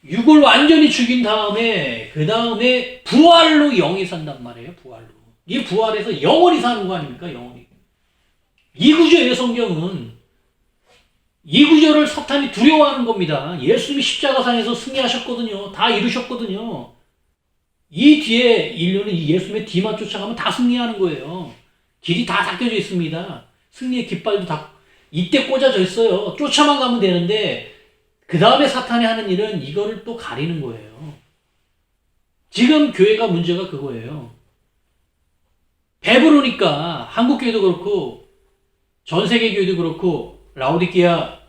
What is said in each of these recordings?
육을 완전히 죽인 다음에 그 다음에 부활로 영이 산단 말이에요. 부활로. 이 부활에서 영원히 사는 거 아닙니까? 영원히. 이 구조예요. 성경은. 이 구조를 사탄이 두려워하는 겁니다. 예수님이 십자가상에서 승리하셨거든요. 다 이루셨거든요. 이 뒤에 인류는 이 예수님의 뒤만 쫓아가면 다 승리하는 거예요. 길이 다 닦여져 있습니다. 승리의 깃발도 다 이때 꽂아져 있어요. 쫓아만 가면 되는데 그 다음에 사탄이 하는 일은 이거를 또 가리는 거예요. 지금 교회가 문제가 그거예요. 배부르니까 한국 교회도 그렇고 전 세계 교회도 그렇고 라오디게아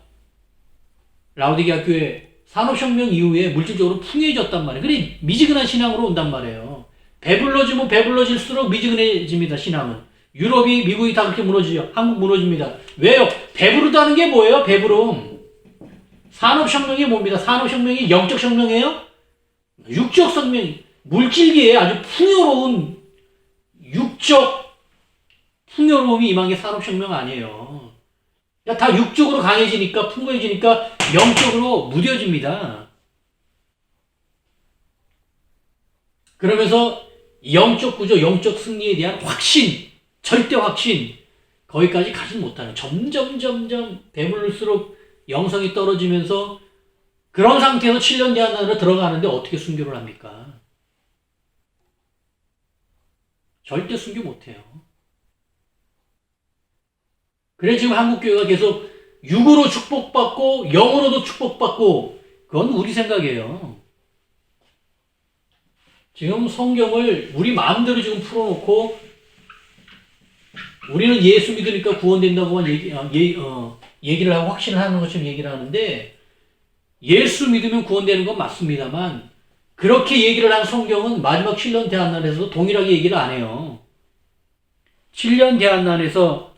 교회 산업혁명 이후에 물질적으로 풍요해졌단 말이에요. 그래 미지근한 신앙으로 온단 말이에요. 배불러지면 배불러질수록 미지근해집니다. 신앙은. 유럽이 미국이 다 그렇게 무너지죠. 한국 무너집니다. 왜요? 배부르다는 게 뭐예요? 배부름. 산업혁명이 뭡니다? 산업혁명이 영적 혁명이에요? 육적 혁명, 물질기에 아주 풍요로운 육적 풍요로움이 임한 게 산업혁명 아니에요. 다 육적으로 강해지니까 풍부해지니까 영적으로 무뎌집니다. 그러면서 영적 구조, 영적 승리에 대한 확신, 절대 확신 거기까지 가지 못하는 점점 배부를수록 영성이 떨어지면서 그런 상태에서 7년 대안으로 들어가는데 어떻게 순교를 합니까? 절대 순교 못해요. 그래 지금 한국교회가 계속 육으로 축복받고 영으로도 축복받고 그건 우리 생각이에요. 지금 성경을 우리 마음대로 지금 풀어놓고 우리는 예수 믿으니까 구원된다고만 얘기를 하고 확신을 하는 것처럼 얘기를 하는데 예수 믿으면 구원되는 건 맞습니다만 그렇게 얘기를 한 성경은 마지막 7년 대환난에서도 동일하게 얘기를 안 해요. 7년 대환난에서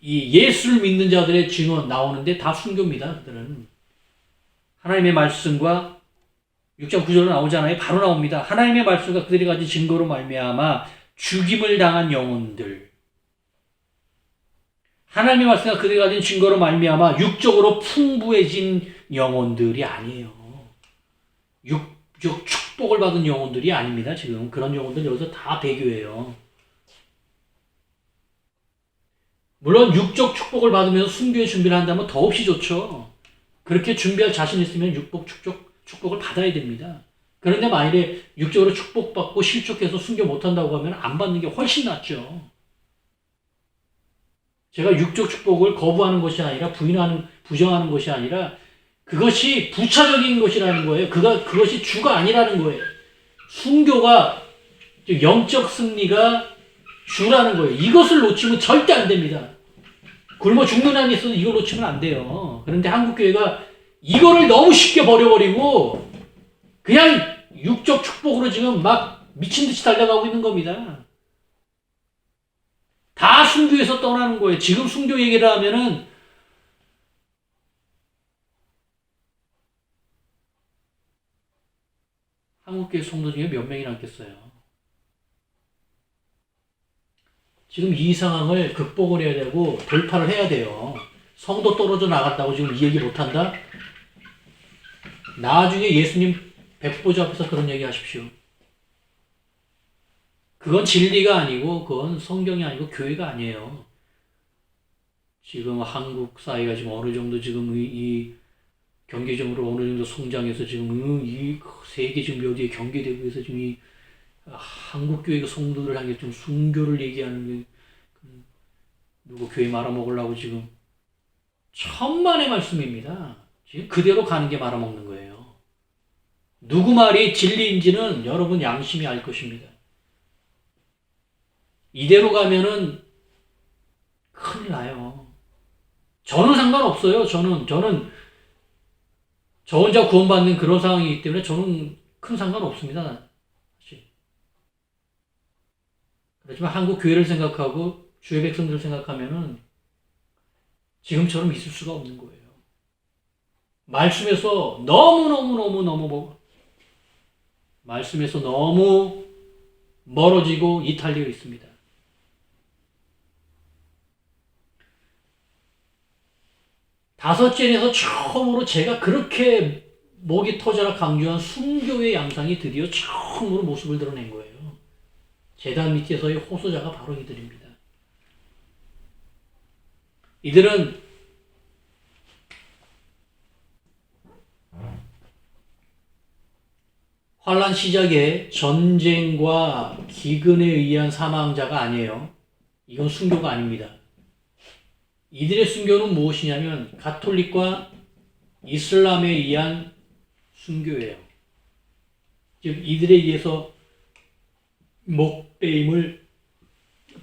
이 예수를 믿는 자들의 증언 나오는데 다 순교입니다. 그들은 하나님의 말씀과 6장 9절로 나오잖아요. 바로 나옵니다. 하나님의 말씀과 그들이 가진 증거로 말미암아 죽임을 당한 영혼들. 하나님의 말씀과 그들이 가진 증거로 말미암아 육적으로 풍부해진 영혼들이 아니에요. 육적 축복을 받은 영혼들이 아닙니다. 지금 그런 영혼들 여기서 다 배교해요. 물론 육적 축복을 받으면서 순교의 준비를 한다면 더없이 좋죠. 그렇게 준비할 자신 있으면 육복 축복을 받아야 됩니다. 그런데 만일에 육적으로 축복받고 실족해서 순교 못한다고 하면 안 받는 게 훨씬 낫죠. 제가 육적 축복을 거부하는 것이 아니라 부정하는 것이 아니라 그것이 부차적인 것이라는 거예요. 그것이 주가 아니라는 거예요. 순교가 영적 승리가 주라는 거예요. 이것을 놓치면 절대 안 됩니다. 굶어 죽는 한이 있어도 이걸 놓치면 안 돼요. 그런데 한국교회가 이거를 너무 쉽게 버려버리고 그냥 육적 축복으로 지금 막 미친 듯이 달려가고 있는 겁니다. 다 순교에서 떠나는 거예요. 지금 순교 얘기를 하면은 한국교회 성도 중에 몇 명이 남겠어요. 지금 이 상황을 극복을 해야 되고 돌파를 해야 돼요. 성도 떨어져 나갔다고 지금 이 얘기 못한다? 나중에 예수님 백보자 앞에서 그런 얘기 하십시오. 그건 진리가 아니고 그건 성경이 아니고 교회가 아니에요. 지금 한국 사회가 지금 어느 정도 지금 이 경제적으로 어느 정도 성장해서 지금 이 세계 지금 어디에 경계되고 해서 지금 이 한국 교회가 성도들 향해 좀 순교를 얘기하는 게 누구 교회 말아먹으려고 지금 천만의 말씀입니다. 지금 그대로 가는 게 말아먹는 거예요. 누구 말이 진리인지는 여러분 양심이 알 것입니다. 이대로 가면은 큰일 나요. 저는 상관없어요. 저는 저 혼자 구원받는 그런 상황이기 때문에 저는 큰 상관없습니다. 그렇지만 한국 교회를 생각하고 주의 백성들을 생각하면은 지금처럼 있을 수가 없는 거예요. 말씀에서 말씀에서 너무 멀어지고 이탈되어 있습니다. 다섯째에서 처음으로 제가 그렇게 목이 터져라 강조한 순교의 양상이 드디어 처음으로 모습을 드러낸 거예요. 제단 밑에서의 호소자가 바로 이들입니다. 이들은 환란 시작에 전쟁과 기근에 의한 사망자가 아니에요. 이건 순교가 아닙니다. 이들의 순교는 무엇이냐면 가톨릭과 이슬람에 의한 순교예요. 즉 이들에 의해서 목베임을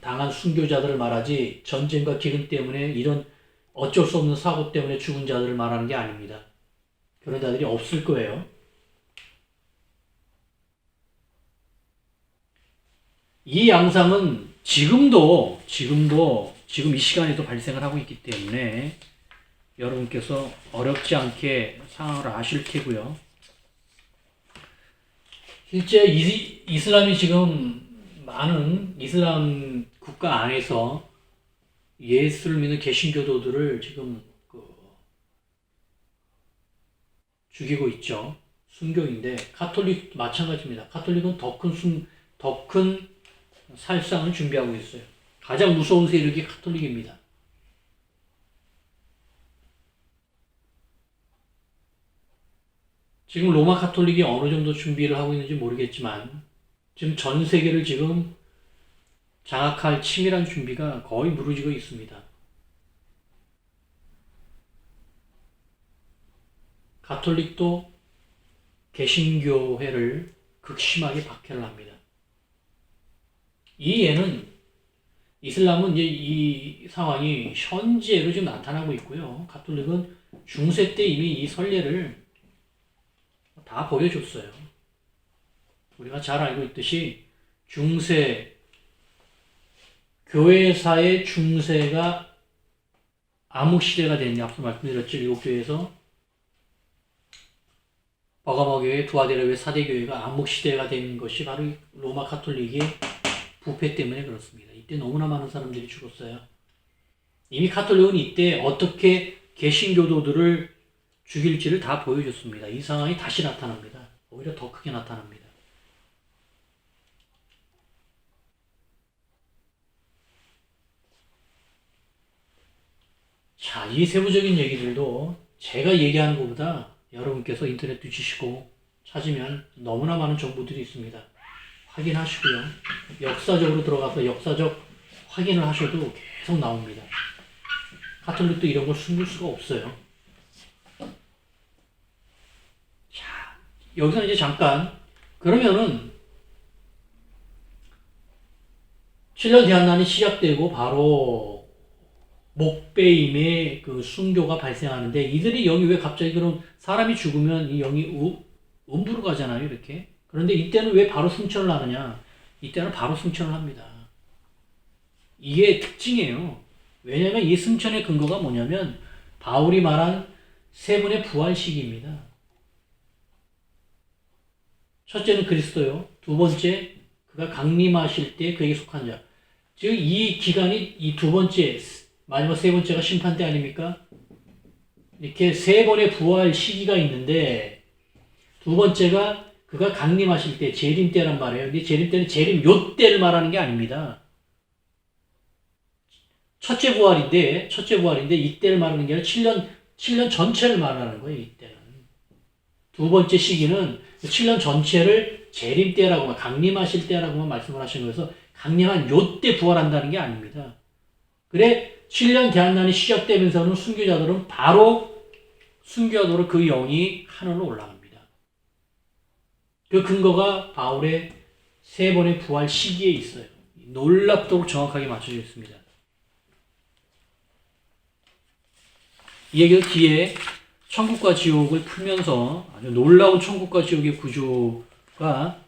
당한 순교자들을 말하지 전쟁과 기근 때문에 이런 어쩔 수 없는 사고 때문에 죽은 자들을 말하는 게 아닙니다. 그런 자들이 없을 거예요. 이 양상은 지금 이 시간에도 발생을 하고 있기 때문에 여러분께서 어렵지 않게 상황을 아실 테고요. 실제 이슬람이 지금 많은 이슬람 국가 안에서 예수를 믿는 개신교도들을 지금 죽이고 있죠. 순교인데 가톨릭 마찬가지입니다. 가톨릭은 더 큰 살상을 준비하고 있어요. 가장 무서운 세력이 가톨릭입니다. 지금 로마 가톨릭이 어느 정도 준비를 하고 있는지 모르겠지만 지금 전 세계를 지금 장악할 치밀한 준비가 거의 무르지고 있습니다. 가톨릭도 개신교회를 극심하게 박해를 합니다. 이슬람은 이제 이 상황이 현재로 지금 나타나고 있고요. 가톨릭은 중세 때 이미 이 선례를 다 보여줬어요. 우리가 잘 알고 있듯이 중세, 교회사의 중세가 암흑시대가 됐냐, 앞서 말씀드렸죠. 일곱 교회에서 버가모교회, 두아데라교회, 사대교회가 암흑시대가 된 것이 바로 로마 가톨릭의 부패 때문에 그렇습니다. 이때 너무나 많은 사람들이 죽었어요. 이미 가톨릭은 이때 어떻게 개신교도들을 죽일지를 다 보여줬습니다. 이 상황이 다시 나타납니다. 오히려 더 크게 나타납니다. 자, 이 세부적인 얘기들도 제가 얘기하는 것보다 여러분께서 인터넷 뒤지시고 찾으면 너무나 많은 정보들이 있습니다. 확인하시고요. 역사적으로 들어가서 역사적 확인을 하셔도 계속 나옵니다. 가톨릭도 이런 걸 숨길 수가 없어요. 자, 여기서 이제 잠깐 그러면은 7년 대환란이 시작되고 바로 목베임의 그 순교가 발생하는데 이들이 영이 왜 갑자기 그럼 사람이 죽으면 이 영이 음부로 가잖아요, 이렇게. 그런데 이때는 왜 바로 승천을 하느냐? 이때는 바로 승천을 합니다. 이게 특징이에요. 왜냐하면 이 승천의 근거가 뭐냐면 바울이 말한 세 분의 부활 시기입니다. 첫째는 그리스도요. 두 번째, 그가 강림하실 때 그에게 속한 자. 즉, 이 기간이 이 두 번째, 마지막 세 번째가 심판 때 아닙니까? 이렇게 세 번의 부활 시기가 있는데 두 번째가 그가 강림하실 때, 재림 때란 말이에요. 근데 재림 때는 재림 요 때를 말하는 게 아닙니다. 첫째 부활인데 이때를 말하는 게 아니라 7년 전체를 말하는 거예요, 이때는. 두 번째 시기는 7년 전체를 재림 때라고, 강림하실 때라고만 말씀을 하신 거여서 강림한 요 때 부활한다는 게 아닙니다. 그래, 7년 대환란이 시작되면서는 순교자들은 바로 순교하도록 그 영이 하늘로 올라갑니다. 그 근거가 바울의 세 번의 부활 시기에 있어요. 놀랍도록 정확하게 맞춰져 있습니다. 이 얘기를 뒤에 천국과 지옥을 풀면서 아주 놀라운 천국과 지옥의 구조가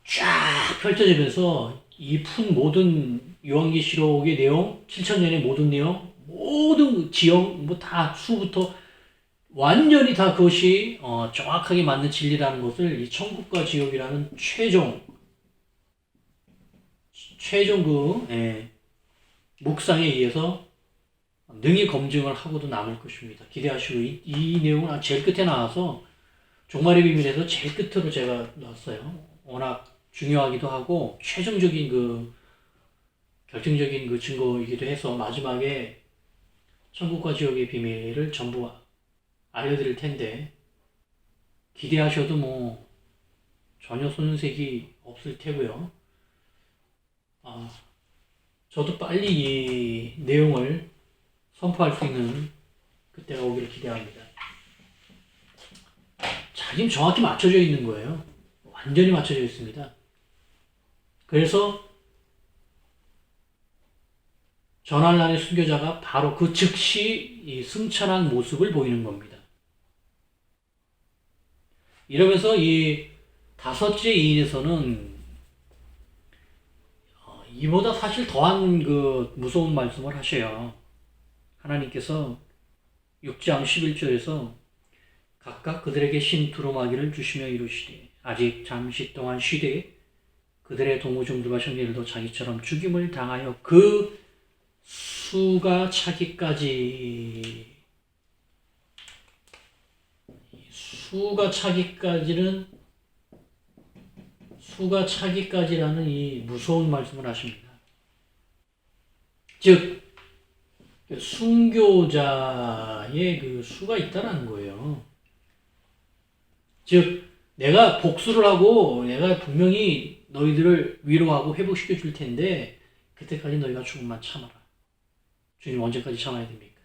쫙 펼쳐지면서 이 푼 모든 요한계시록의 내용, 7,000년의 모든 내용, 모든 지형, 뭐 다 수부터 완전히 다 그것이 정확하게 맞는 진리라는 것을 이 천국과 지옥이라는 최종 묵상에 의해서 능히 검증을 하고도 남을 것입니다. 기대하시고 이 내용은 제일 끝에 나와서 종말의 비밀에서 제일 끝으로 제가 놨어요. 워낙 중요하기도 하고 최종적인 결정적인 증거이기도 해서 마지막에 천국과 지옥의 비밀을 전부 알려드릴 텐데 기대하셔도 뭐 전혀 손색이 없을 테고요. 저도 빨리 이 내용을 선포할 수 있는 그때가 오기를 기대합니다. 자, 지금 정확히 맞춰져 있는 거예요. 완전히 맞춰져 있습니다. 그래서 전환란의 순교자가 바로 그 즉시 이 승천한 모습을 보이는 겁니다. 이러면서 이 다섯째 이인에서는 이보다 사실 더한 무서운 말씀을 하셔요. 하나님께서 6장 11절에서 각각 그들에게 신 두루마기를 주시며 이루시되 아직 잠시 동안 쉬되 그들의 동무종들과 형제들도 자기처럼 죽임을 당하여 그 수가 차기까지 수가 차기까지라는 이 무서운 말씀을 하십니다. 즉 순교자의 수가 있다는 거예요. 즉 내가 복수를 하고 내가 분명히 너희들을 위로하고 회복시켜 줄 텐데 그때까지 너희가 조금만 참아라. 주님 언제까지 참아야 됩니까?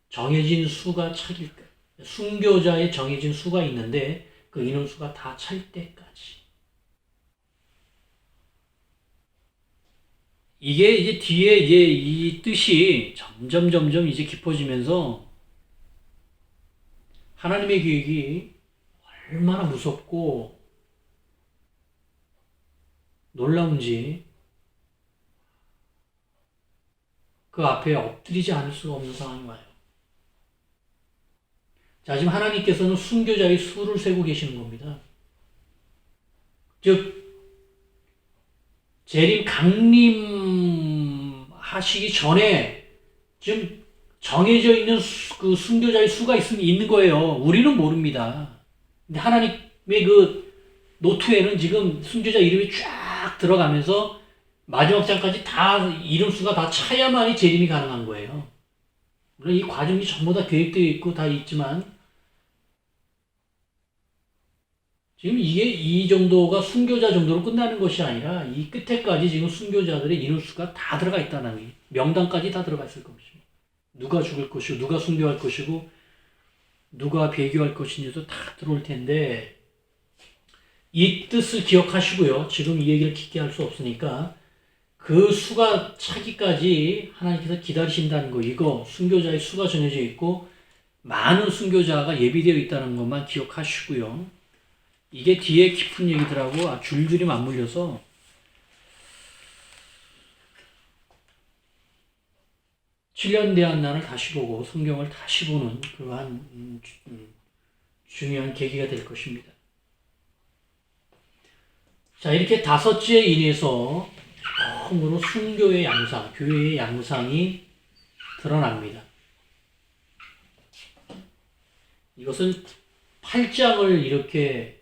정해진 수가 차길까? 순교자의 정해진 수가 있는데 그 인원수가 다 찰 때까지. 이게 이제 뒤에 이 뜻이 점점 이제 깊어지면서 하나님의 계획이 얼마나 무섭고 놀라운지 그 앞에 엎드리지 않을 수가 없는 상황이 와요. 자, 지금 하나님께서는 순교자의 수를 세고 계시는 겁니다. 즉, 재림 강림하시기 전에 지금 정해져 있는 그 순교자의 수가 있는 거예요. 우리는 모릅니다. 근데 하나님의 노트에는 지금 순교자 이름이 쫙 들어가면서 마지막 장까지 다 이름 수가 다 차야만이 재림이 가능한 거예요. 물론 이 과정이 전부 다 계획되어 있고 다 있지만 지금 이게 이 정도가 순교자 정도로 끝나는 것이 아니라 이 끝에까지 지금 순교자들의 인원수가 다 들어가 있다는 거예요. 명단까지 다 들어가 있을 것입니다. 누가 죽을 것이고 누가 순교할 것이고 누가 배교할 것인지도 다 들어올 텐데 이 뜻을 기억하시고요. 지금 이 얘기를 깊게 할 수 없으니까 그 수가 차기까지 하나님께서 기다리신다는 거, 이거 순교자의 수가 정해져 있고 많은 순교자가 예비되어 있다는 것만 기억하시고요. 이게 뒤에 깊은 얘기들하고 줄줄이 맞물려서 칠년대한난을 다시 보고 성경을 다시 보는 그러한 중요한 계기가 될 것입니다. 자, 이렇게 다섯째 인에서 처음으로 순교의 양상, 교회의 양상이 드러납니다. 이것을 8장을 이렇게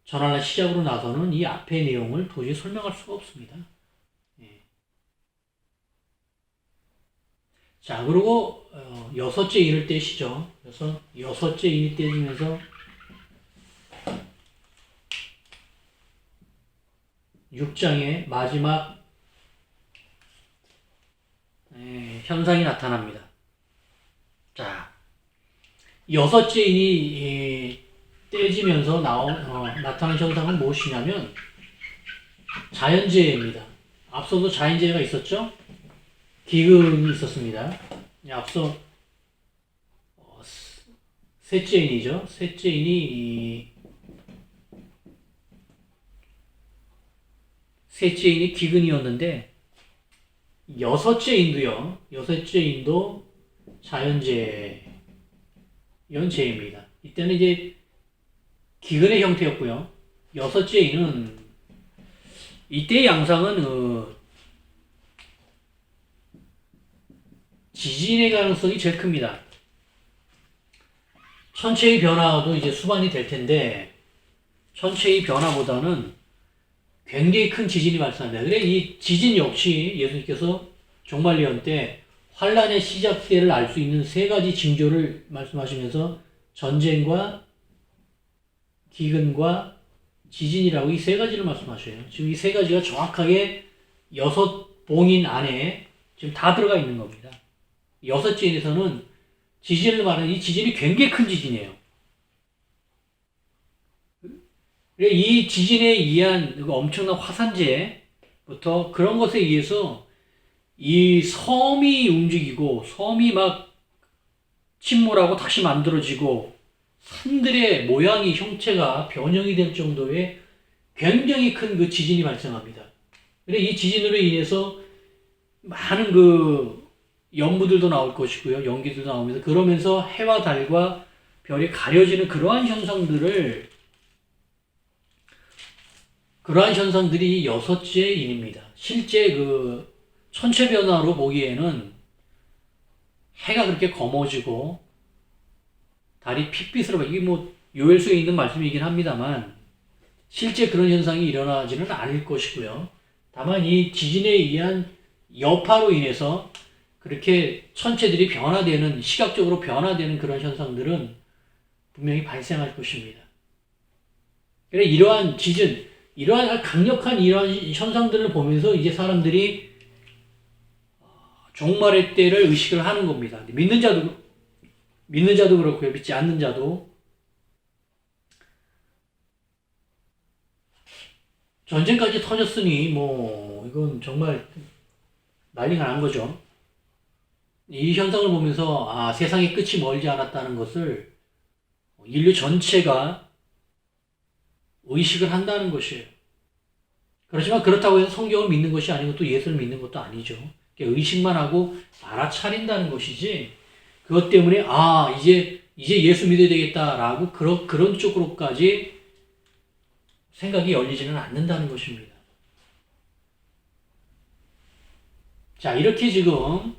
전하는 시작으로 나서는 이 앞의 내용을 도저히 설명할 수가 없습니다. 예. 자, 그리고 여섯째 인을 떼시죠. 그래서 여섯째 인이 떼지면서 6장의 마지막 현상이 나타납니다. 자, 여섯째 인이 떼지면서 나타난 현상은 무엇이냐면 자연재해입니다. 앞서도 자연재해가 있었죠? 기근이 있었습니다. 앞서 셋째 인이죠. 셋째 인이 기근이었는데 여섯째 인도 자연재해, 연재해입니다. 이때는 이제 기근의 형태였고요. 여섯째 인은 이때의 양상은 지진의 가능성이 제일 큽니다. 천체의 변화도 이제 수반이 될 텐데 천체의 변화보다는 굉장히 큰 지진이 발생합니다. 그래 이 지진 역시 예수님께서 종말예언 때 환란의 시작대를 알 수 있는 세 가지 징조를 말씀하시면서 전쟁과 기근과 지진이라고 이 세 가지를 말씀하셔요. 지금 이 세 가지가 정확하게 6봉인 안에 지금 다 들어가 있는 겁니다. 6제에서는 지진을 말하는 이 지진이 굉장히 큰 지진이에요. 이 지진에 의한 엄청난 화산재부터 그런 것에 의해서 이 섬이 움직이고 섬이 막 침몰하고 다시 만들어지고 산들의 모양이 형체가 변형이 될 정도의 굉장히 큰 그 지진이 발생합니다. 그래 이 지진으로 인해서 많은 그 연무들도 나올 것이고요. 연기들도 나오면서 그러면서 해와 달과 별이 가려지는 그러한 현상들이 6째 인입니다. 실제 그 천체 변화로 보기에는 해가 그렇게 검어지고 달이 핏빛으로 이게 뭐 요엘서에 있는 말씀이긴 합니다만 실제 그런 현상이 일어나지는 않을 것이고요. 다만 이 지진에 의한 여파로 인해서 그렇게 천체들이 변화되는 시각적으로 변화되는 그런 현상들은 분명히 발생할 것입니다. 그래 이러한 지진, 이러한 강력한 이러한 현상들을 보면서 이제 사람들이 종말의 때를 의식을 하는 겁니다. 믿는 자도 그렇고요. 믿지 않는 자도. 전쟁까지 터졌으니 뭐 이건 정말 난리가 난 거죠. 이 현상을 보면서 세상의 끝이 멀지 않았다는 것을 인류 전체가 의식을 한다는 것이에요. 그렇지만 그렇다고 해서 성경을 믿는 것이 아니고 또 예수를 믿는 것도 아니죠. 의식만 하고 알아차린다는 것이지 그것 때문에 이제 예수 믿어야 되겠다라고 그런 쪽으로까지 생각이 열리지는 않는다는 것입니다. 자, 이렇게 지금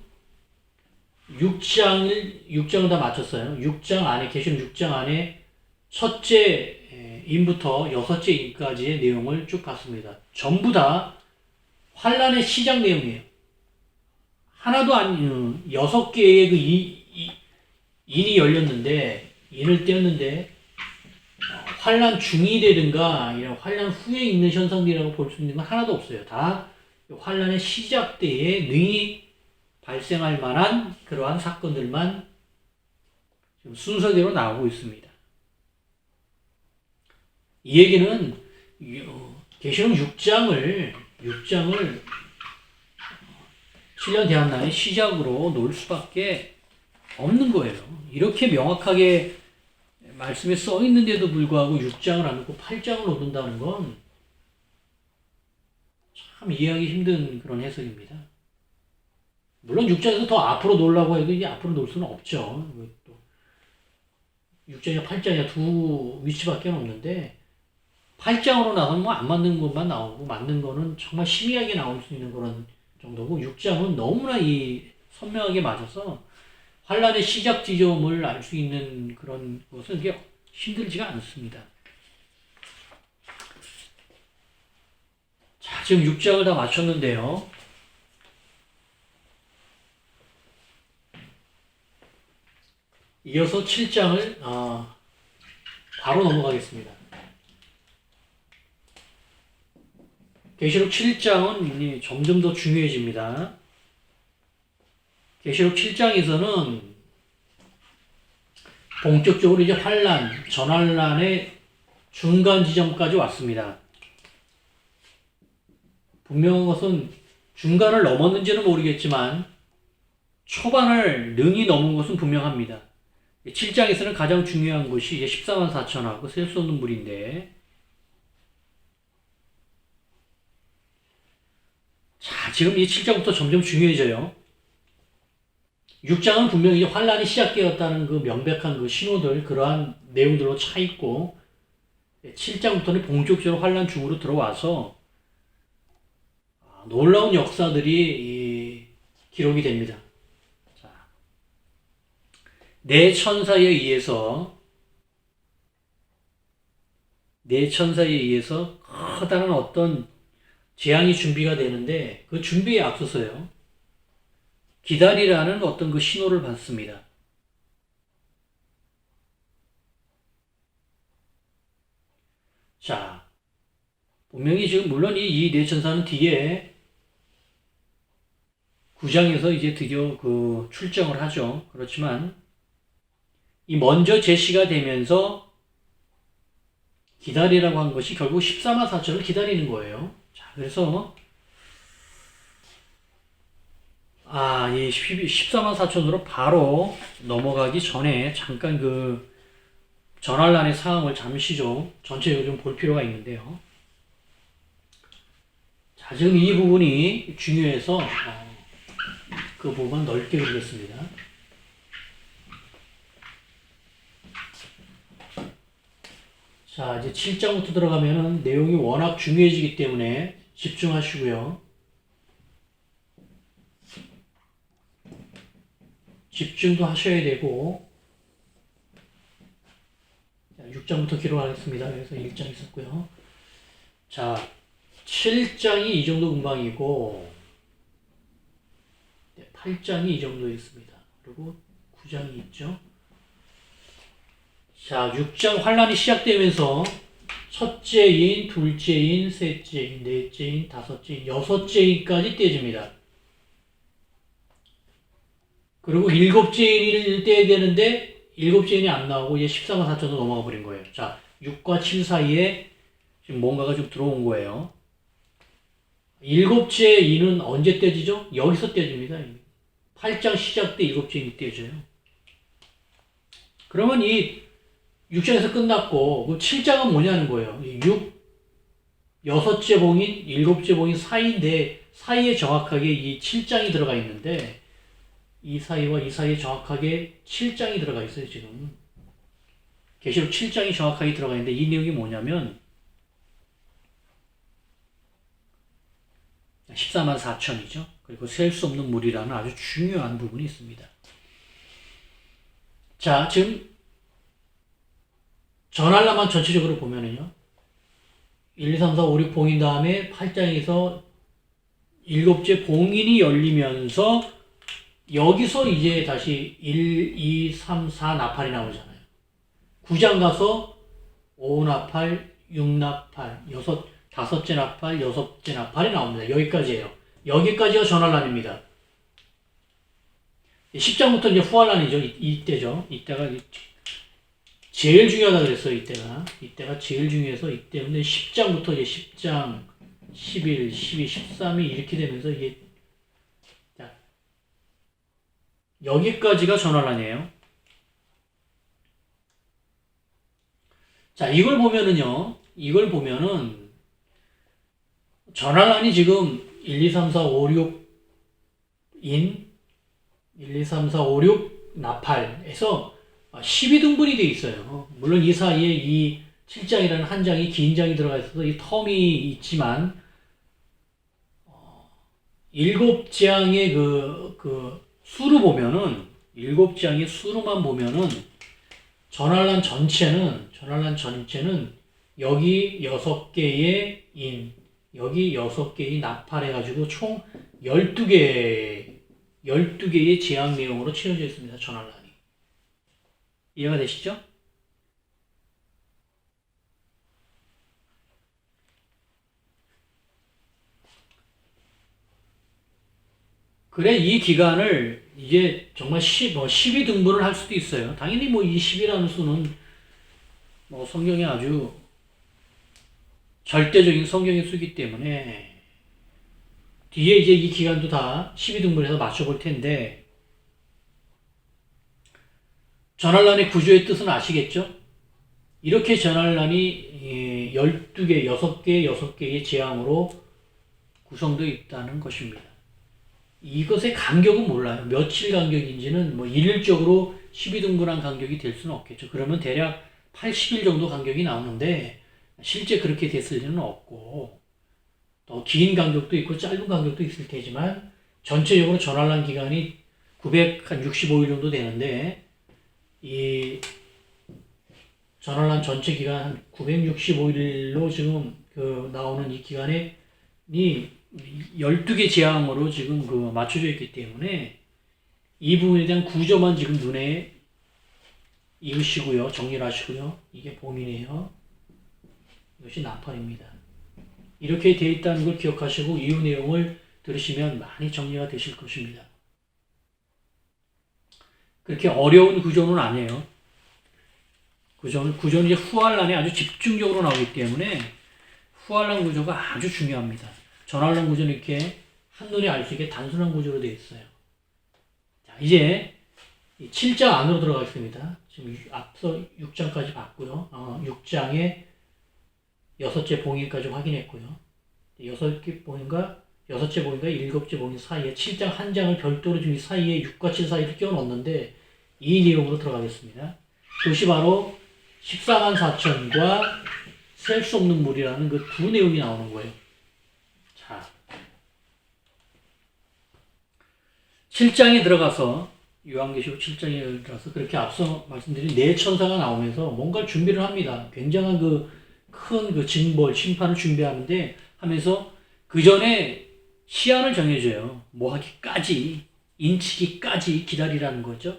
6장을 다 마쳤어요. 6장 안에, 계시록 6장 안에 첫째 인부터 6째 인까지의 내용을 쭉 봤습니다. 전부 다 환란의 시작 내용이에요. 하나도 아닌 6개의 그 인이 열렸는데, 인을 떼었는데, 환란 중이 되든가, 이런 환란 후에 있는 현상들이라고 볼 수 있는 건 하나도 없어요. 다 환란의 시작 때에 능히 발생할 만한 그러한 사건들만 지금 순서대로 나오고 있습니다. 이 얘기는 계시록 6장을 7년 대환란의 시작으로 놓을 수밖에 없는 거예요. 이렇게 명확하게 말씀에 써 있는데도 불구하고 6장을 안 놓고 8장을 놓는다는 건 참 이해하기 힘든 그런 해석입니다. 물론 6장에서 더 앞으로 놓으려고 해도 이제 앞으로 놓을 수는 없죠. 6장이나 8장이나 두 위치밖에 없는데 8장으로 나가면 뭐 안 맞는 것만 나오고 맞는 거는 정말 희미하게 나올 수 있는 그런 정도고 6장은 너무나 선명하게 맞아서 환란의 시작 지점을 알 수 있는 그런 것은 이게 힘들지가 않습니다. 자, 지금 6장을 다 마쳤는데요. 이어서 7장을 바로 넘어가겠습니다. 계시록 7장은 점점 더 중요해집니다. 계시록 7장에서는 본격적으로 이제 전환란의 중간 지점까지 왔습니다. 분명한 것은 중간을 넘었는지는 모르겠지만 초반을 능히 넘은 것은 분명합니다. 7장에서는 가장 중요한 것이 이제 14만 4천하고 셀 수 없는 물인데, 자, 지금 이 7장부터 점점 중요해져요. 6장은 분명히 환란이 시작되었다는 그 명백한 그 신호들, 그러한 내용들로 차 있고, 7장부터는 본격적으로 환란 중으로 들어와서 놀라운 역사들이 기록이 됩니다. 자, 내 천사에 의해서 커다란 어떤 재앙이 준비가 되는데 그 준비에 앞서서요. 기다리라는 어떤 그 신호를 받습니다. 자, 분명히 지금 물론 이 내천사는 뒤에 9장에서 이제 드디어 그 출정을 하죠. 그렇지만 이 먼저 제시가 되면서 기다리라고 한 것이 결국 14만 4천을 기다리는 거예요. 자, 그래서 이 14만 4천으로 바로 넘어가기 전에 잠깐 그 전환란의 상황을 잠시 좀 전체적으로 좀 볼 필요가 있는데요. 자, 지금 이 부분이 중요해서 그 부분 넓게 그리겠습니다. 자, 이제 7장부터 들어가면은 내용이 워낙 중요해지기 때문에 집중하시고요. 집중도 하셔야 되고, 6장부터 기록하겠습니다. 그래서 1장 있었고요. 자, 7장이 이 정도 금방이고, 8장이 이 정도 있습니다. 그리고 9장이 있죠. 자, 6장 환란이 시작되면서 첫째인, 둘째인, 셋째인, 넷째인, 다섯째인, 여섯째인까지 떼집니다. 그리고 일곱째인을 떼야 되는데 일곱째인이 안 나오고 이제 14만 4천으로 넘어가 버린 거예요. 자, 6과 7 사이에 지금 뭔가가 좀 들어온 거예요. 일곱째 인은 언제 떼지죠? 여기서 떼집니다. 8장 시작 때 일곱째 인이 떼져요. 그러면 이 6장에서 끝났고, 그 7장은 뭐냐는 거예요. 6째 봉인, 7째 봉인 사이인데, 사이에 정확하게 이 7장이 들어가 있는데, 이 사이와 이 사이에 정확하게 7장이 들어가 있어요, 지금. 계시록 7장이 정확하게 들어가 있는데, 이 내용이 뭐냐면, 14만 4천이죠. 그리고 셀 수 없는 물이라는 아주 중요한 부분이 있습니다. 자, 지금 전할라만 전체적으로 보면은요. 1, 2, 3, 4, 5, 6 봉인 다음에 8장에서 7째 봉인이 열리면서 여기서 이제 다시 1, 2, 3, 4 나팔이 나오잖아요. 9장 가서 5 나팔, 6 나팔, 다섯째 나팔, 여섯째 나팔이 나옵니다. 여기까지예요. 여기까지가 전환란입니다. 10장부터 이제 후환란이죠. 이때죠. 이때가 제일 중요하다 그랬어요. 이때가 제일 중요해서 이때인데 10장부터 이제 10장, 11, 12, 13이 이렇게 되면서 이게 자, 여기까지가 전환란이에요. 자, 이걸 보면은 전환란이 지금 1, 2, 3, 4, 5, 6인 1, 2, 3, 4, 5, 6 나팔에서 12등분이 되어 있어요. 물론 이 사이에 이 7장이라는 한 장이 긴 장이 들어가 있어서 이 텀이 있지만 7장의 그 수로 보면은 7장의 수로만 보면은 전환란 전체는 여기 6개의 인, 여기 6개의 나팔 해가지고 총 12개의 제약 내용으로 채워져 있습니다. 전환란이. 이해가 되시죠? 그래, 이 기간을 이제 정말 12등분을 할 수도 있어요. 당연히 이 10이라는 수는 성경에 아주 절대적인 성경의 수이기 때문에 뒤에 이제 이 기간도 다 12등분해서 맞춰볼 텐데 전환란의 구조의 뜻은 아시겠죠? 이렇게 전환란이 12개, 6개의 재앙으로 구성되어 있다는 것입니다. 이것의 간격은 몰라요. 며칠 간격인지는 일일적으로 12등분한 간격이 될 수는 없겠죠. 그러면 대략 80일 정도 간격이 나오는데 실제 그렇게 됐을 리는 없고 더 긴 간격도 있고 짧은 간격도 있을 테지만 전체적으로 전환란 기간이 965일 정도 되는데 이 전환란 전체 기간 한 965일로 지금 그 나오는 이 기간에 이 12개 재앙으로 지금 그 맞춰져 있기 때문에 이 부분에 대한 구조만 지금 눈에 이으시고요. 정리를 하시고요. 이게 봄이네요. 이것이 나팔입니다. 이렇게 되어 있다는 걸 기억하시고 이후 내용을 들으시면 많이 정리가 되실 것입니다. 그렇게 어려운 구조는 아니에요. 구조는 이제 후환란에 아주 집중적으로 나오기 때문에 후환란 구조가 아주 중요합니다. 전환란 구조는 이렇게 한눈에 알 수 있게 단순한 구조로 되어 있어요. 자, 이제 7장 안으로 들어가겠습니다. 지금 앞서 6장까지 봤고요. 6장의 6째 봉인까지 확인했고요. 6개 봉인과 6째 봉인과 7째 봉인 사이에 7장 한 장을 별도로 지금 이 사이에 6과 7 사이를 끼워 넣었는데 이 내용으로 들어가겠습니다. 그것이 바로 14만 4천과 셀 수 없는 물이라는 그 두 내용이 나오는 거예요. 자, 7장에 들어가서 요한계시록 7장에 들어가서 그렇게 앞서 말씀드린 네 천사가 나오면서 뭔가 준비를 합니다. 굉장한 큰 징벌, 심판을 준비하는데 하면서 그 전에 시한을 정해줘요. 뭐 하기까지, 인치기까지 기다리라는 거죠.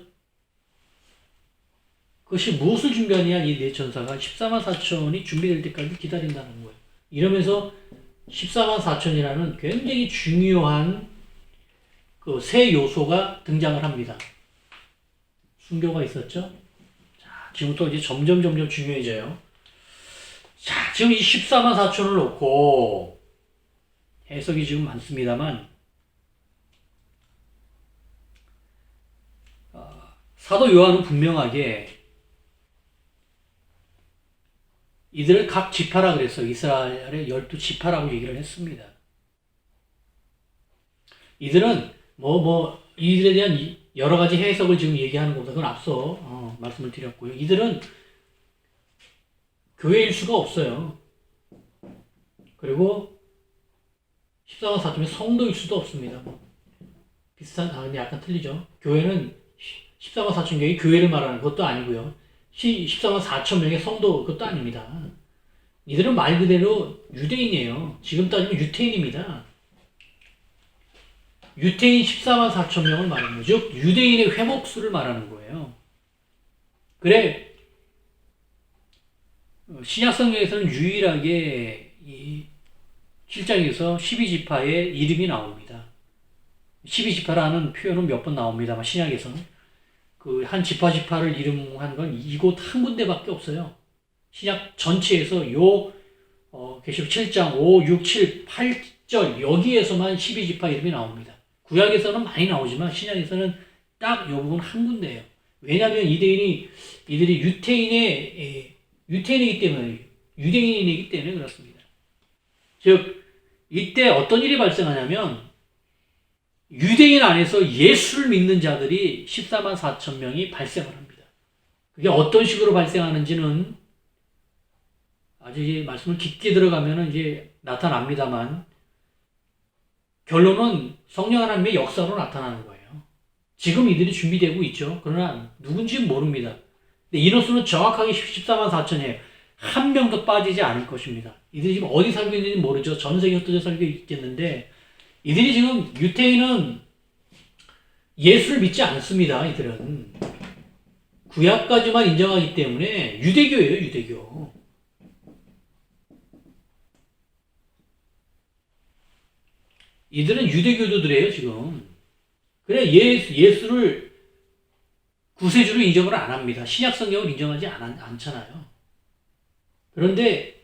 그것이 무엇을 준비하느냐, 이 네 천사가 14만 4천이 준비될 때까지 기다린다는 거예요. 이러면서 14만 4천이라는 굉장히 중요한 그 새 요소가 등장을 합니다. 순교가 있었죠? 자, 지금부터 이제 점점 중요해져요. 자, 지금 이 14만 4천을 놓고 해석이 지금 많습니다만, 사도 요한은 분명하게 이들을 각 지파라 그랬어요. 이스라엘의 12지파라고 얘기를 했습니다. 이들은 이들에 대한 여러 가지 해석을 지금 얘기하는 것보다 그건 앞서 말씀을 드렸고요. 이들은 교회일 수가 없어요. 그리고 14만 4천의 성도일 수도 없습니다. 근데 약간 틀리죠. 교회는 14만 4천 명의 교회를 말하는 것도 아니고요. 14만 4천 명의 성도 그것도 아닙니다. 이들은 말 그대로 유대인이에요. 지금 따지면 유태인입니다. 유태인 14만 4천 명을 말하는 거죠. 즉 유대인의 회복수를 말하는 거예요. 그래 신약성경에서는 유일하게 이 7장에서 12지파의 이름이 나옵니다. 12지파라는 표현은 몇 번 나옵니다만 신약에서는 그 한 지파를 이름한 건 이곳 한 군데밖에 없어요. 신약 전체에서 계시록 7장 5, 6, 7, 8절 여기에서만 12지파 이름이 나옵니다. 구약에서는 많이 나오지만 신약에서는 딱 이 부분 한 군데예요. 왜냐하면 이들이 유태인이기 때문에 유대인이기 때문에 그렇습니다. 즉 이때 어떤 일이 발생하냐면 유대인 안에서 예수를 믿는 자들이 14만 4천 명이 발생을 합니다. 그게 어떤 식으로 발생하는지는 아주 이제 말씀을 깊게 들어가면 이제 나타납니다만 결론은 성령 하나님의 역사로 나타나는 거예요. 지금 이들이 준비되고 있죠. 그러나 누군지는 모릅니다. 근데 인원수는 정확하게 14만 4천이에요. 한 명도 빠지지 않을 것입니다. 이들이 지금 어디 살고 있는지 모르죠. 전 세계 흩어져 살고 있겠는데 이들이 지금 유태인은 예수를 믿지 않습니다. 이들은 구약까지만 인정하기 때문에 유대교예요. 유대교. 이들은 유대교도들이에요. 지금. 그래 예수를 구세주로 인정을 안 합니다. 신약 성경을 인정하지 않잖아요. 그런데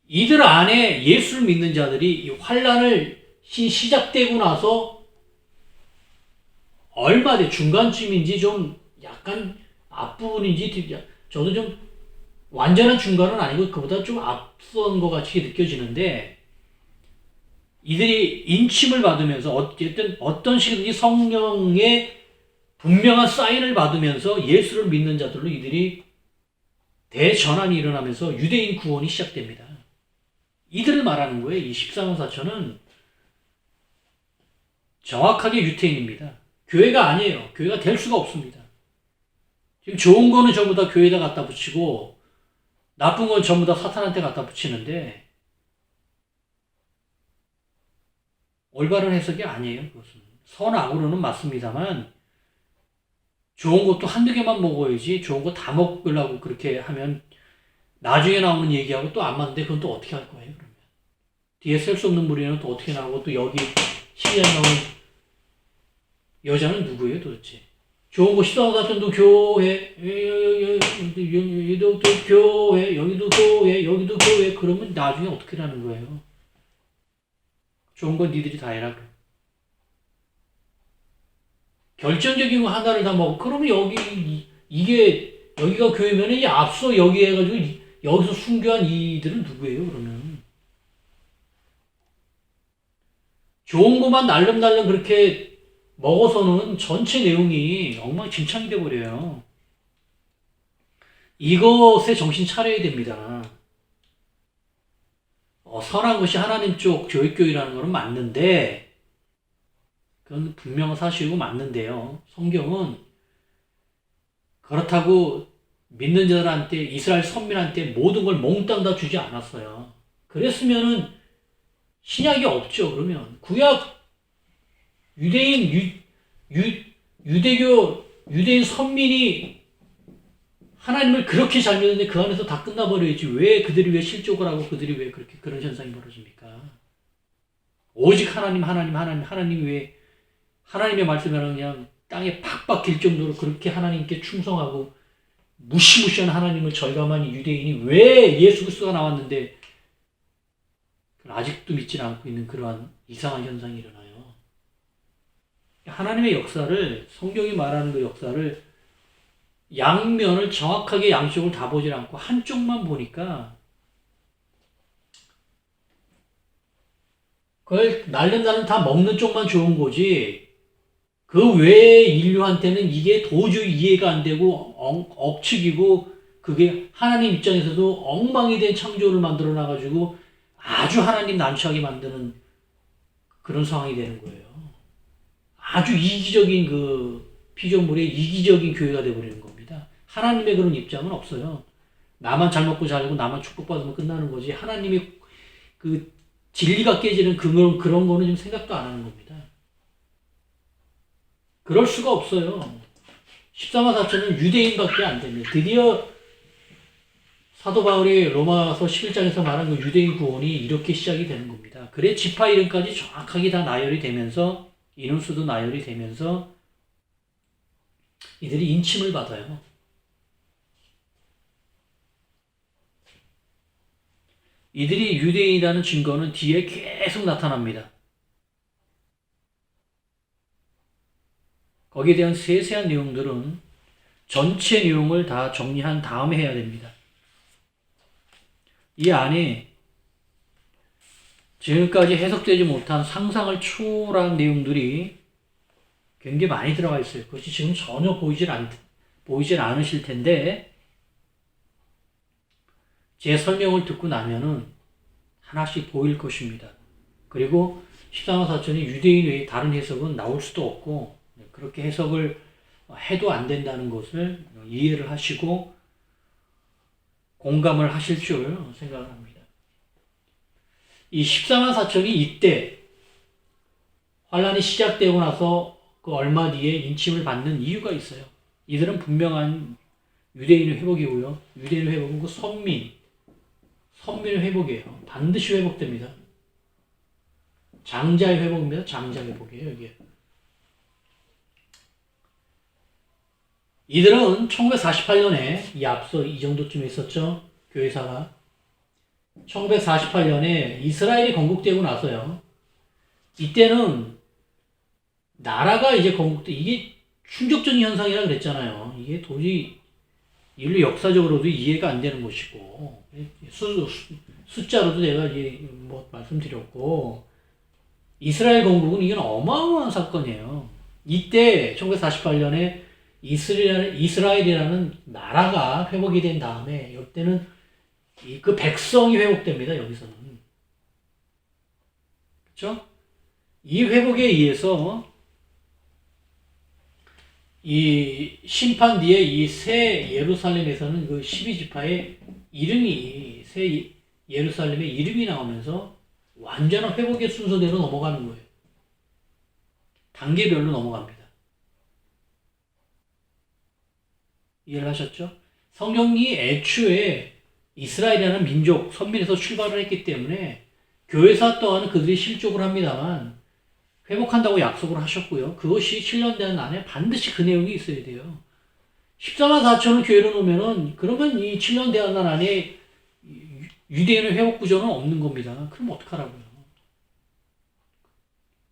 이들 안에 예수를 믿는 자들이 이 환란을 시작되고 나서 얼마 뒤 중간쯤인지 좀 약간 앞부분인지 저도 좀 완전한 중간은 아니고 그보다 좀 앞선 것 같이 느껴지는데 이들이 인침을 받으면서 어쨌든 어떤 식이든지 성령의 분명한 사인을 받으면서 예수를 믿는 자들로 이들이 대전환이 일어나면서 유대인 구원이 시작됩니다. 이들을 말하는 거예요. 이 14만 4천은 정확하게 유태인입니다. 교회가 아니에요. 교회가 될 수가 없습니다. 지금 좋은 거는 전부 다 교회에다 갖다 붙이고 나쁜 건 전부 다 사탄한테 갖다 붙이는데 올바른 해석이 아니에요. 그것은 선악으로는 맞습니다만 좋은 것도 한두 개만 먹어야지 좋은 거 다 먹으려고 그렇게 하면 나중에 나오는 얘기하고 또 안 맞는데 그건 또 어떻게 할 거예요, 그러면? 뒤에 셀 수 없는 무리는 또 어떻게 나오고 또 여기 12년 나온 여자는 누구예요, 도대체? 좋은 거 시사사전도 교회, 여기도 또 교회, 여기도 교회, 여기도 교회. 그러면 나중에 어떻게 하는 거예요? 좋은 건 니들이 다 해라. 결정적인 거 하나를 다 먹고 그러면 이게 여기가 교회면 이 앞서 여기 해가지고 여기서 순교한 이들은 누구예요, 그러면? 좋은 것만 날름날름 그렇게 먹어서는 전체 내용이 엉망진창이 돼버려요. 이것에 정신 차려야 됩니다. 선한 것이 하나님 쪽 교회교회라는 것은 맞는데 그건 분명한 사실이고 맞는데요. 성경은 그렇다고 믿는 자들한테 이스라엘 선민한테 모든 걸 몽땅 다 주지 않았어요. 그랬으면은 신약이 없죠. 그러면 구약 유대인 유대교 유대인 선민이 하나님을 그렇게 잘 믿는데 그 안에서 다 끝나버려야지. 왜 그들이 왜 실족을 하고 그들이 왜 그렇게 그런 현상이 벌어집니까? 오직 하나님이 왜 하나님의 말씀을 그냥 땅에 팍팍 길 정도로 그렇게 하나님께 충성하고 무시무시한 하나님을 절감한 유대인이 왜 예수 그리스도가 나왔는데 아직도 믿지 않고 있는 그러한 이상한 현상이 일어나요. 하나님의 역사를 성경이 말하는 그 역사를 양면을 정확하게 양쪽을 다 보질 않고 한쪽만 보니까 그걸 날른다는 다 먹는 쪽만 좋은 거지 그 외에 인류한테는 이게 도저히 이해가 안 되고 억측이고 그게 하나님 입장에서도 엉망이 된 창조를 만들어 놔가지고 아주 하나님 난처하게 만드는 그런 상황이 되는 거예요. 아주 이기적인 그 피조물의 이기적인 교회가 되어버리는 겁니다. 하나님의 그런 입장은 없어요. 나만 잘 먹고 잘 살고 나만 축복받으면 끝나는 거지 하나님이 그 진리가 깨지는 그런 거는 좀 생각도 안 하는 겁니다. 그럴 수가 없어요. 14만 4천은 유대인밖에 안 됩니다. 드디어 사도 바울이 로마서 11장에서 말한 그 유대인 구원이 이렇게 시작이 되는 겁니다. 그래 지파 이름까지 정확하게 다 나열이 되면서 인원수도 나열이 되면서 이들이 인침을 받아요. 이들이 유대인이라는 증거는 뒤에 계속 나타납니다. 거기에 대한 세세한 내용들은 전체 내용을 다 정리한 다음에 해야 됩니다. 이 안에 지금까지 해석되지 못한 상상을 초월한 내용들이 굉장히 많이 들어가 있어요. 그것이 지금 전혀 보이질 않으실 텐데 제 설명을 듣고 나면은 하나씩 보일 것입니다. 그리고 14만 4천이 유대인 외에 다른 해석은 나올 수도 없고 그렇게 해석을 해도 안 된다는 것을 이해를 하시고 공감을 하실 줄 생각을 합니다. 이 14만 4천이 이때 환란이 시작되고 나서 그 얼마 뒤에 인침을 받는 이유가 있어요. 이들은 분명한 유대인의 회복이고요. 유대인의 회복은 그 선민의 회복이에요. 반드시 회복됩니다. 장자의 회복입니다. 장자의 회복이에요. 여기에. 이들은 1948년에 이 앞서 이 정도쯤에 있었죠. 교회사가 1948년에 이스라엘이 건국되고 나서요. 이때는 나라가 이제 건국돼 이게 충격적인 현상이라 그랬잖아요. 이게 도저히 인류 역사적으로도 이해가 안 되는 것이고 숫자로도 내가 이제 뭐 말씀드렸고 이스라엘 건국은 이건 어마어마한 사건이에요. 이때 1948년에 이스라엘이라는 나라가 회복이 된 다음에 이때는 그 백성이 회복됩니다. 여기서는 그렇죠? 이 회복에 의해서 이 심판 뒤에 이 새 예루살렘에서는 그 12지파의 이름이 새 예루살렘의 이름이 나오면서 완전한 회복의 순서대로 넘어가는 거예요. 단계별로 넘어갑니다. 이해를 하셨죠? 성경이 애초에 이스라엘이라는 민족, 선민에서 출발을 했기 때문에 교회사 또한 그들이 실족을 합니다만 회복한다고 약속을 하셨고요. 그것이 실현되는 안에 반드시 그 내용이 있어야 돼요. 14만 4천을 교회로 놓으면은 그러면 이 7년 대한난 안에 유대인의 회복 구조는 없는 겁니다. 그럼 어떡하라고요?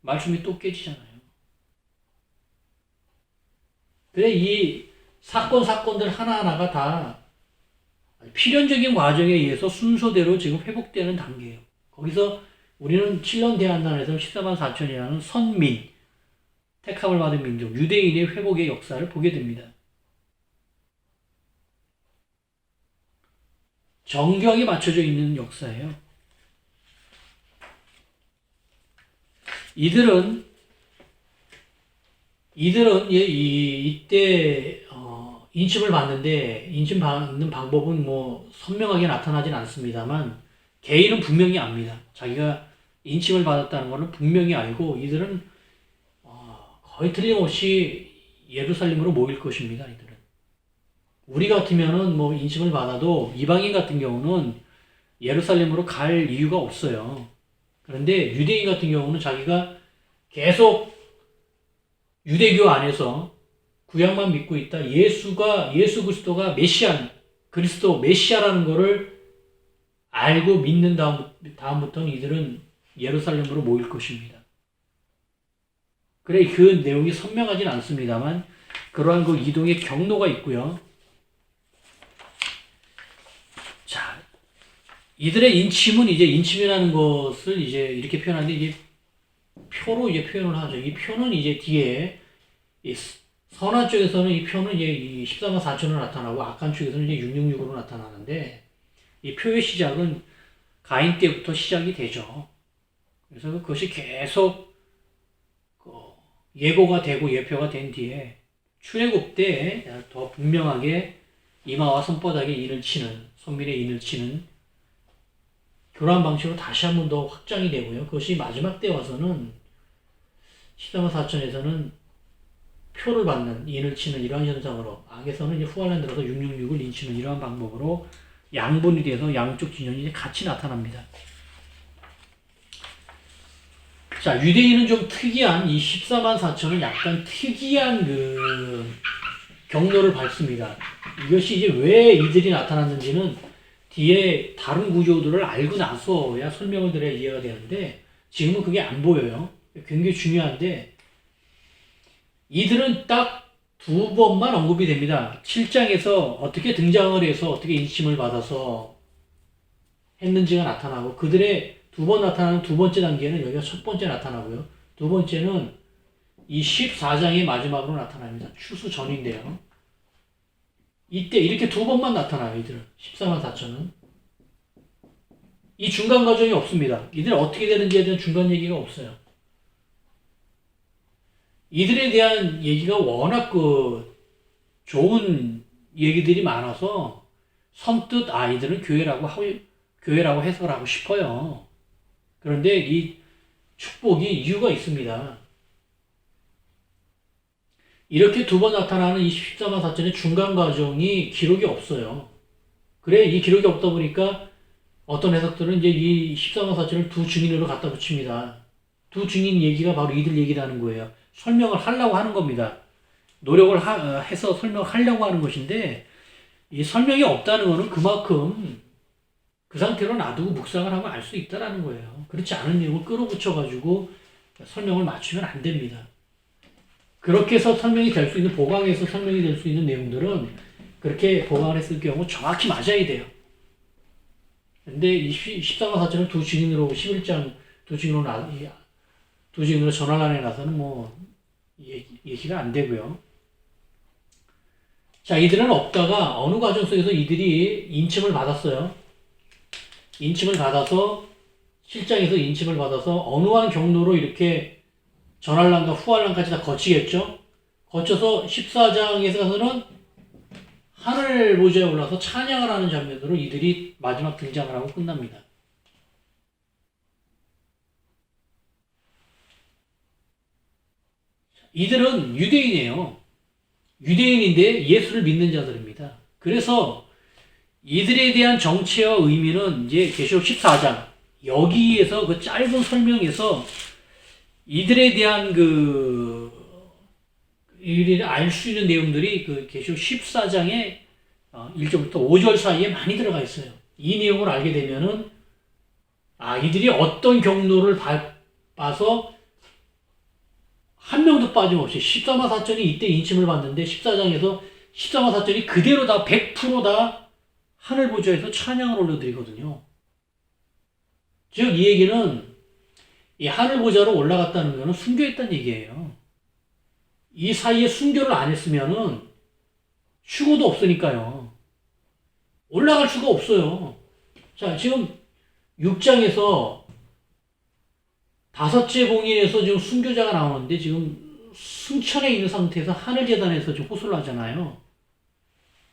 말씀이 또 깨지잖아요. 그래 이 사건들 하나하나가 다 필연적인 과정에 의해서 순서대로 지금 회복되는 단계예요. 거기서 우리는 7년 대한난에서 14만 4천이라는 선민, 택함을 받은 민족, 유대인의 회복의 역사를 보게 됩니다. 정교하게 맞춰져 있는 역사예요. 이들은 이때 인침을 받는데 인침 받는 방법은 뭐 선명하게 나타나진 않습니다만 개인은 분명히 압니다. 자기가 인침을 받았다는 것을 분명히 알고 이들은 거의 틀림없이 예루살렘으로 모일 것입니다. 이들은 우리 같으면은 뭐 인침을 받아도 이방인 같은 경우는 예루살렘으로 갈 이유가 없어요. 그런데 유대인 같은 경우는 자기가 계속 유대교 안에서 구약만 믿고 있다. 예수 그리스도가 메시아라는 것을 알고 믿는 다음부터는 이들은 예루살렘으로 모일 것입니다. 그래 그 내용이 선명하진 않습니다만 그러한 그 이동의 경로가 있고요. 자, 이들의 인침은 이제 인침이라는 것을 이제 이렇게 표현하는데 이게 표로 이제 표현을 하죠. 이 표는 이제 뒤에 이 선한 쪽에서는 이 표는 이제 이 14만 4천으로 나타나고 악한 쪽에서는 이제 666으로 나타나는데 이 표의 시작은 가인 때부터 시작이 되죠. 그래서 그것이 계속 예고가 되고 예표가 된 뒤에 출애굽 때 더 분명하게 이마와 손바닥에 인을 치는 손민의 인을 치는 그러한 방식으로 다시 한 번 더 확장이 되고요. 그것이 마지막 때 와서는 14만 4천에서는 표를 받는 인을 치는 이러한 현상으로 악에서는 이제 후알란 들어서 666을 인치는 이러한 방법으로 양분이 돼서 양쪽 진영이 이제 같이 나타납니다. 자, 유대인은 좀 특이한 이 14만 4천은 약간 특이한 그 경로를 밟습니다. 이것이 이제 왜 이들이 나타났는지는 뒤에 다른 구조들을 알고 나서야 설명을 드려야 이해가 되는데 지금은 그게 안 보여요. 굉장히 중요한데 이들은 딱 두 번만 언급이 됩니다. 7장에서 어떻게 등장을 해서 어떻게 인침을 받아서 했는지가 나타나고 그들의 두 번 나타나는 두 번째 단계는 여기가 첫 번째 나타나고요. 두 번째는 이 14장의 마지막으로 나타납니다. 추수 전인데요. 이때 이렇게 두 번만 나타나요. 이들은 14만 4천은. 이 중간 과정이 없습니다. 이들은 어떻게 되는지에 대한 중간 얘기가 없어요. 이들에 대한 얘기가 워낙 그 좋은 얘기들이 많아서 선뜻 이들은 교회라고 해석을 하고 싶어요. 그런데 이 축복이 이유가 있습니다. 이렇게 두 번 나타나는 이 14만 4천의 중간 과정이 기록이 없어요. 그래 이 기록이 없다 보니까 어떤 해석들은 이제 이 14만 4천을 두 증인으로 갖다 붙입니다. 두 증인 얘기가 바로 이들 얘기라는 거예요. 설명을 하려고 하는 겁니다. 노력을 해서 설명을 하려고 하는 것인데 이 설명이 없다는 것은 그만큼 그 상태로 놔두고 묵상을 하면 알 수 있다는 거예요. 그렇지 않은 내용을 끌어붙여가지고 설명을 맞추면 안 됩니다. 그렇게 해서 설명이 될 수 있는, 보강해서 설명이 될 수 있는 내용들은 그렇게 보강을 했을 경우 정확히 맞아야 돼요. 근데 이 14만 4천을 두 증인으로 11장 두 증인으로 전환하는 나서는 뭐 얘기가 안 되고요. 자, 이들은 없다가 어느 과정 속에서 이들이 인침을 받았어요. 인침을 받아서 실장에서 인침을 받아서 어느 한 경로로 이렇게 전환란과 후환란까지 다 거치겠죠. 거쳐서 14장에서 가서는 하늘 보좌에 올라서 찬양을 하는 장면으로 이들이 마지막 등장을 하고 끝납니다. 이들은 유대인이에요. 유대인인데 예수를 믿는 자들입니다. 그래서 이들에 대한 정체와 의미는 이제 계시록 14장 여기에서 그 짧은 설명에서 이들에 대한 이들이 알 수 있는 내용들이 그 계시록 14장의 1절부터 5절 사이에 많이 들어가 있어요. 이 내용을 알게 되면은 이들이 어떤 경로를 밟아서 한 명도 빠짐없이 14만 4천이 이때 인침을 받는데 14장에서 14만 4천이 그대로 다 100%다 하늘 보좌에서 찬양을 올려드리거든요. 즉 이 얘기는 이 하늘 보좌로 올라갔다는 것은 순교했다는 얘기예요. 이 사이에 순교를 안 했으면은 휴고도 없으니까요. 올라갈 수가 없어요. 자, 지금 6장에서 5째 봉인에서 지금 순교자가 나오는데 지금 승천에 있는 상태에서 하늘재단에서 지금 호소를 하잖아요.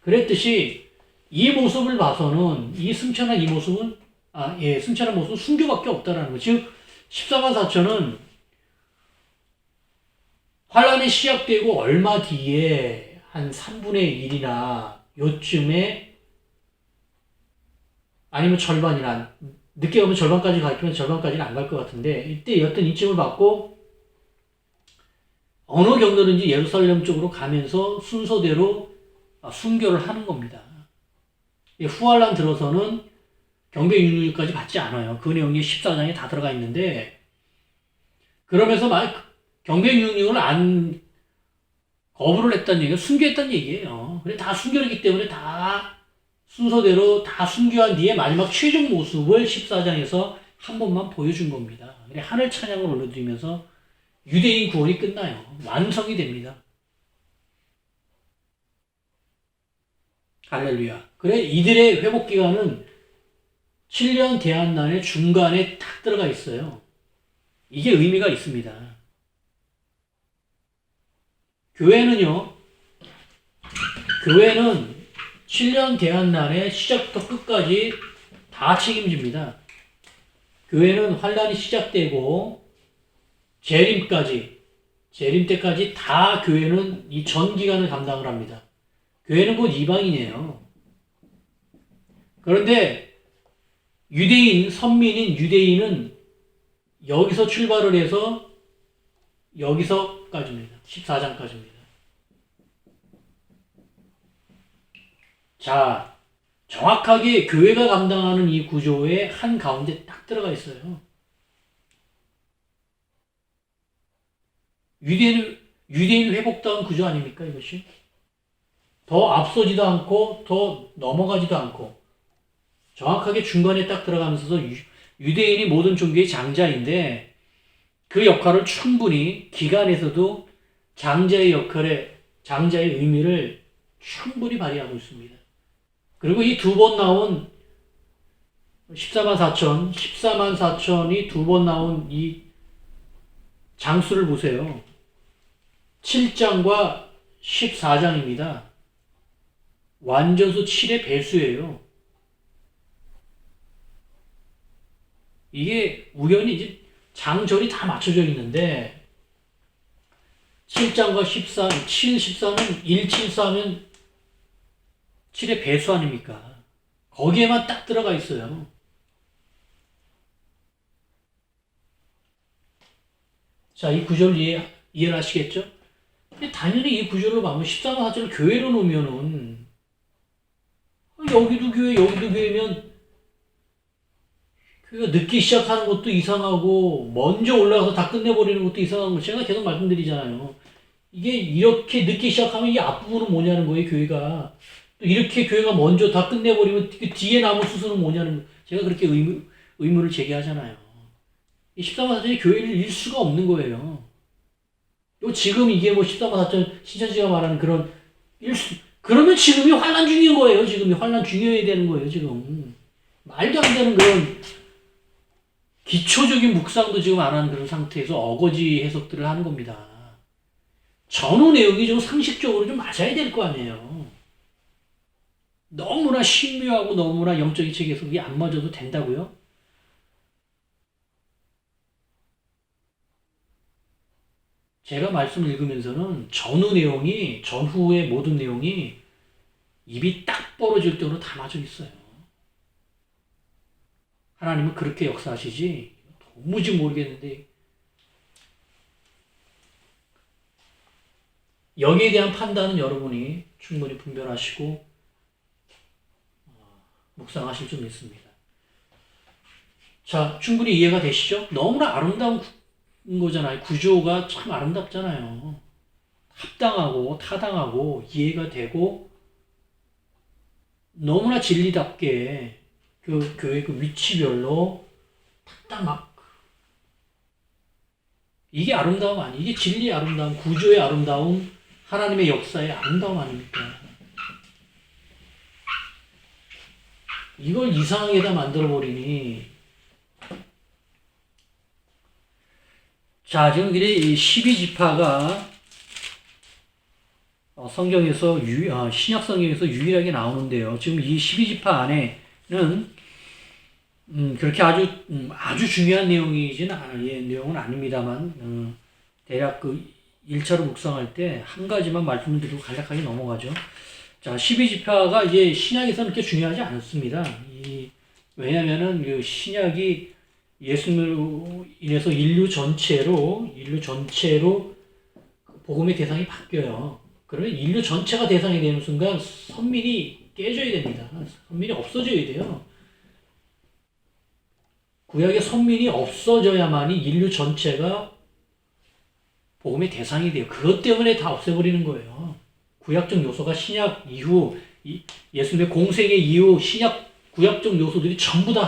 그랬듯이 이 모습을 봐서는 이 승천한 이 모습은 승천한 모습은 순교밖에 없다라는 거. 즉 14만 4천은 환란이 시작되고 얼마 뒤에 한 3분의 1이나 요쯤에 아니면 절반이나 늦게 가면 절반까지 가있지만 절반까지는 안 갈 것 같은데 이때 어떤 인침을 받고 어느 경로든지 예루살렘 쪽으로 가면서 순서대로 순교를 하는 겁니다. 후환란 들어서는 경배윤율까지 받지 않아요. 그 내용이 14장에 다 들어가 있는데 그러면서 경배윤율을 안 거부를 했다는 얘기가 순교했다는 얘기예요. 그래 다 순교했기 때문에 다 순서대로 다 순교한 뒤에 마지막 최종 모습을 14장에서 한 번만 보여준 겁니다. 그래 하늘 찬양을 올려드리면서 유대인 구원이 끝나요. 완성이 됩니다. 할렐루야. 그래 이들의 회복 기간은 7년 대한난의 중간에 딱 들어가 있어요. 이게 의미가 있습니다. 교회는 7년 대한난의 시작부터 끝까지 다 책임집니다. 교회는 환란이 시작되고 재림 때까지 다 교회는 이 전 기간을 감당을 합니다. 교회는 곧 이방인이에요. 그런데 선민인 유대인은 여기서 출발을 해서 여기서까지입니다. 14장까지입니다. 자, 정확하게 교회가 감당하는 이 구조의 한 가운데 딱 들어가 있어요. 유대인 회복다운 구조 아닙니까, 이것이? 더 앞서지도 않고, 더 넘어가지도 않고, 정확하게 중간에 딱 들어가면서 유대인이 모든 종교의 장자인데, 그 역할을 충분히 기간에서도 장자의 의미를 충분히 발휘하고 있습니다. 그리고 이 두 번 나온 14만 4천이 두 번 나온 이 장수를 보세요. 7장과 14장입니다. 완전수 7의 배수예요. 이게 우연히 이제 장절이 다 맞춰져 있는데 7장과 14, 7, 14는 174면 7의 배수 아닙니까? 거기에만 딱 들어가 있어요. 자, 이 구절 이해를 하시겠죠? 당연히 이 구절로 보면 14만 4천을 교회로 놓으면은 여기도 교회면 교회가 늦게 시작하는 것도 이상하고 먼저 올라가서 다 끝내버리는 것도 이상한 거 제가 계속 말씀드리잖아요. 이게 이렇게 늦게 시작하면 이 앞부분은 뭐냐는 거예요, 교회가. 또 이렇게 교회가 먼저 다 끝내버리면 그 뒤에 남은 수순은 뭐냐는 거. 제가 그렇게 의문을 제기하잖아요. 이 14만 4천이 교회를 잃을 수가 없는 거예요. 또 지금 이게 뭐 14만 4천 신천지가 말하는 그러면 지금이 환란 중인 거예요. 지금이 환란 중이어야 되는 거예요. 지금 말도 안 되는 그런 기초적인 묵상도 지금 안 하는 그런 상태에서 어거지 해석들을 하는 겁니다. 전후 내용이 좀 상식적으로 좀 맞아야 될 거 아니에요. 너무나 신묘하고 너무나 영적인 책에서 그게 안 맞아도 된다고요? 제가 말씀 읽으면서는 전후 내용이, 전후의 모든 내용이 입이 딱 벌어질 정도로 다 맞아 있어요. 하나님은 그렇게 역사하시지 도무지 모르겠는데 여기에 대한 판단은 여러분이 충분히 분별하시고 묵상하실 줄 믿습니다. 자, 충분히 이해가 되시죠? 너무나 아름다운 거잖아요. 구조가 참 아름답잖아요. 합당하고 타당하고 이해가 되고 너무나 진리답게 그 교회 그 위치별로 딱 막 이게 아름다움 아니 이게 진리의 아름다움, 구조의 아름다움, 하나님의 역사의 아름다움 아닙니까? 이걸 이상하게다 만들어버리니 자, 지금 이 12지파가 성경에서 신약 성경에서 유일하게 나오는데요. 지금 이 12지파 안에는 그렇게 아주 중요한 내용이지는 않아요. 예, 내용은 아닙니다만 대략 그 1차로 묵상할 때 한 가지만 말씀을 드리고 간략하게 넘어가죠. 자, 12지파가 이제 신약에서는 그렇게 중요하지 않습니다. 왜냐면은 그 신약이 예수님으로 인해서 인류 전체로 복음의 대상이 바뀌어요. 그러면 인류 전체가 대상이 되는 순간 선민이 깨져야 됩니다. 선민이 없어져야 돼요. 구약의 선민이 없어져야만이 인류 전체가 복음의 대상이 돼요. 그것 때문에 다 없애버리는 거예요. 구약적 요소가 신약 이후 예수님의 공생의 이후 신약 구약적 요소들이 전부 다